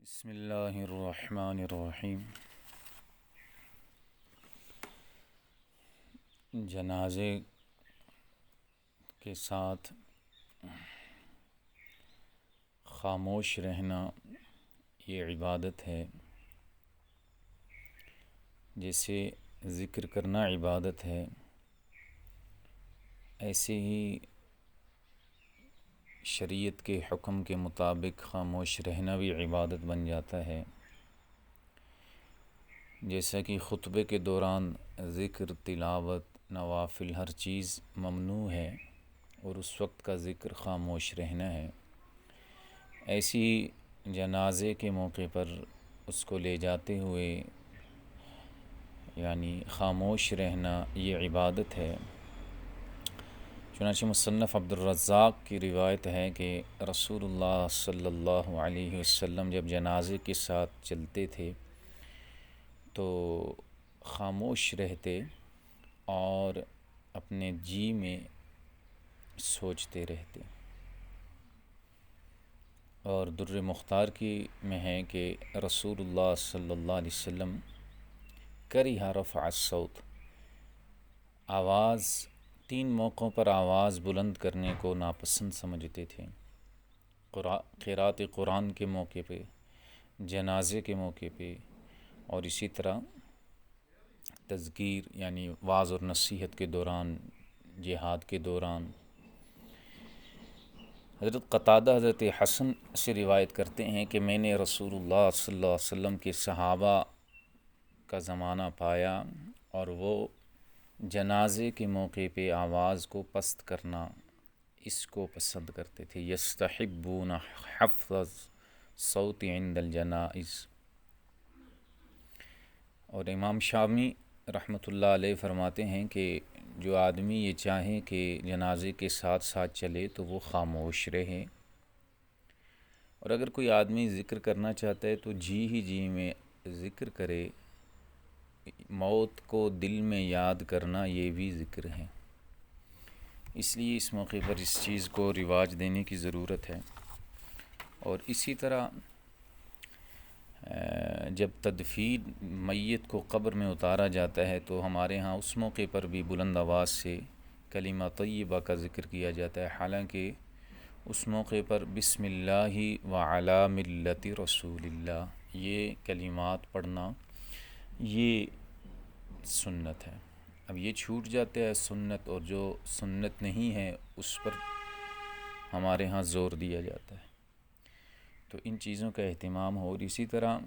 بسم اللہ الرحمن الرحیم۔ جنازے کے ساتھ خاموش رہنا یہ عبادت ہے، جیسے ذکر کرنا عبادت ہے، ایسے ہی شریعت کے حکم کے مطابق خاموش رہنا بھی عبادت بن جاتا ہے۔ جیسا کہ خطبے کے دوران ذکر، تلاوت، نوافل ہر چیز ممنوع ہے اور اس وقت کا ذکر خاموش رہنا ہے، ایسی جنازے کے موقع پر اس کو لے جاتے ہوئے یعنی خاموش رہنا یہ عبادت ہے۔ چنانچہ مصنف عبدالرزاق کی روایت ہے کہ رسول اللہ صلی اللہ علیہ وسلم جب جنازے کے ساتھ چلتے تھے تو خاموش رہتے اور اپنے جی میں سوچتے رہتے، اور در مختار کی میں ہے کہ رسول اللہ صلی اللہ علیہ وسلم کریہ رفع الصوت، آواز 3 موقعوں پر آواز بلند کرنے کو ناپسند سمجھتے تھے۔ قراءت قرآن کے موقع پہ، جنازے کے موقع پہ، اور اسی طرح تذکیر یعنی وعظ اور نصیحت کے دوران، جہاد کے دوران۔ حضرت قتادہ حضرت حسن سے روایت کرتے ہیں کہ میں نے رسول اللہ صلی اللہ علیہ وسلم کے صحابہ کا زمانہ پایا اور وہ جنازے کے موقع پہ آواز کو پست کرنا اس کو پسند کرتے تھے۔ یستحبون حفظ الصوت عند الجنائز۔ اور امام شامی رحمۃ اللہ علیہ فرماتے ہیں کہ جو آدمی یہ چاہے کہ جنازے کے ساتھ ساتھ چلے تو وہ خاموش رہے، اور اگر کوئی آدمی ذکر کرنا چاہتا ہے تو جی ہی جی میں ذکر کرے۔ موت کو دل میں یاد کرنا یہ بھی ذکر ہے، اس لیے اس موقع پر اس چیز کو رواج دینے کی ضرورت ہے۔ اور اسی طرح جب تدفین میت کو قبر میں اتارا جاتا ہے تو ہمارے ہاں اس موقع پر بھی بلند آواز سے کلمہ طیبہ کا ذکر کیا جاتا ہے، حالانکہ اس موقع پر بسم اللہ وعلی ملت رسول اللہ یہ کلمات پڑھنا یہ سنت ہے۔ اب یہ چھوٹ جاتا ہے سنت، اور جو سنت نہیں ہے اس پر ہمارے ہاں زور دیا جاتا ہے، تو ان چیزوں کا اہتمام ہو۔ اور اسی طرح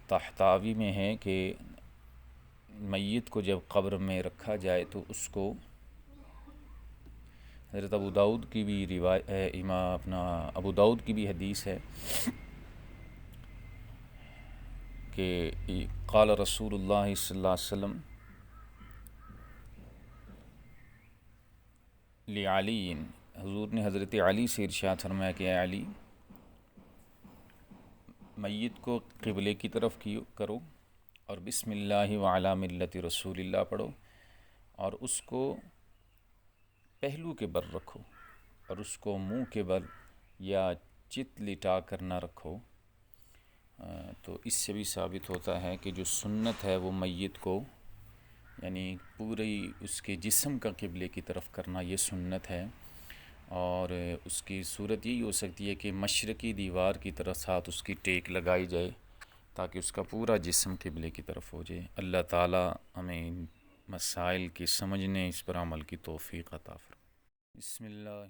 طحطاوی میں ہے کہ میت کو جب قبر میں رکھا جائے تو اس کو حضرت ابو داؤد کی بھی ابو داؤد کی بھی حدیث ہے کہ قال رسول اللہ صلی اللہ علیہ وسلم لعلی، حضور نے حضرت علی سے ارشاد فرمایا کہ اے علی، میت کو قبلے کی طرف کرو اور بسم اللہ وعلی ملت رسول اللہ پڑھو، اور اس کو پہلو کے بل رکھو اور اس کو منہ کے بل یا چت لٹا کر نہ رکھو۔ تو اس سے بھی ثابت ہوتا ہے کہ جو سنت ہے وہ میت کو یعنی پوری اس کے جسم کا قبلے کی طرف کرنا یہ سنت ہے، اور اس کی صورت یہی ہو سکتی ہے کہ مشرقی دیوار کی طرف ساتھ اس کی ٹیک لگائی جائے تاکہ اس کا پورا جسم قبلے کی طرف ہو جائے۔ اللہ تعالی ہمیں ان مسائل کی سمجھنے، اس پر عمل کی توفیق عطا فرمائے۔ بسم اللہ